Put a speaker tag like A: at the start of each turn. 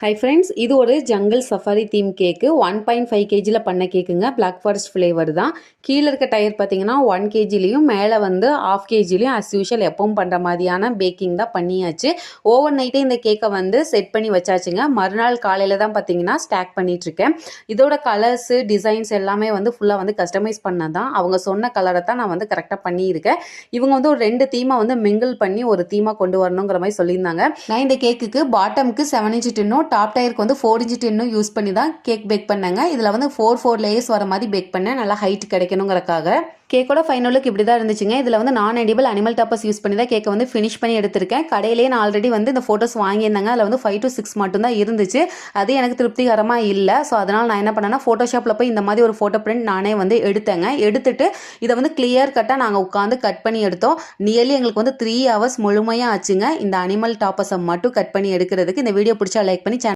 A: Hi friends, இது ஒரு jungle safari theme கேக்கு 1.5 kgல பண்ண கேக்குங்க. பிளாக் ஃபாரஸ்ட் ஃப்ளேவர் தான். கீழே இருக்க டயர் பார்த்தீங்கன்னா 1 kgலையும் மேலே வந்து 1/2 kgலையும் அஸ் யூஷுவல் எப்பவும் பண்ணுற மாதிரியான பேக்கிங் தான் பண்ணியாச்சு. ஓவர் நைட்டே இந்த கேக்கை வந்து செட் பண்ணி வச்சாச்சுங்க. மறுநாள் காலையில் தான் பார்த்தீங்கன்னா ஸ்டாக் பண்ணிகிட்ருக்கேன். இதோட கலர்ஸு டிசைன்ஸ் எல்லாமே வந்து ஃபுல்லாக வந்து கஸ்டமைஸ் பண்ணது தான். அவங்க சொன்ன கலரை தான் நான் வந்து கரெக்டாக பண்ணியிருக்கேன். இவங்க வந்து ஒரு 2 தீமை வந்து மிங்கிள் பண்ணி ஒரு தீமாக கொண்டு வரணுங்கிற மாதிரி சொல்லியிருந்தாங்க. நான் இந்த கேக்குக்கு பாட்டமுக்கு 7 inch டின்னும் டாப் டயருக்கு வந்து 4 inch டின்னும் யூஸ் பண்ணி தான் கேக் பேக் பண்ணேங்க. இதில் வந்து 4 லேயர்ஸ் வர மாதிரி பேக் பண்ணேன், நல்லா ஹைட் கிடைக்கணுங்கிறக்காக. கேக்கோட ஃபைனல் லுக் இப்படி தான் இருந்துச்சுங்க. இதில் வந்து நான் எடிபிள் அனிமல் டாப்பர்ஸ் யூஸ் பண்ணி தான் கேக்கை வந்து ஃபினிஷ் பண்ணி எடுத்திருக்கேன். கடையிலேயே நான் ஆல்ரெடி வந்து இந்த ஃபோட்டோஸ் வாங்கியிருந்தாங்க. அதில் வந்து 5 to 6 மட்டும் தான் இருந்துச்சு. அது எனக்கு திருப்திகரமாக இல்லை. ஸோ அதனால் நான் என்ன பண்ணேன்னா ஃபோட்டோஷாப்பில் போய் இந்த மாதிரி ஒரு ஃபோட்டோ பிரிண்ட் நானே வந்து எடுத்தேங்க. எடுத்துட்டு இதை வந்து கிளியர் கட்டாக நாங்கள் உட்காந்து கட் பண்ணி எடுத்தோம். நியர்லி எங்களுக்கு வந்து 3 hours முழுமையாக ஆச்சுங்க இந்த அனிமல் டாப்பர்ஸை மட்டும் கட் பண்ணி எடுக்கிறதுக்கு. இந்த வீடியோ பிடிச்சா லைக் பண்ணி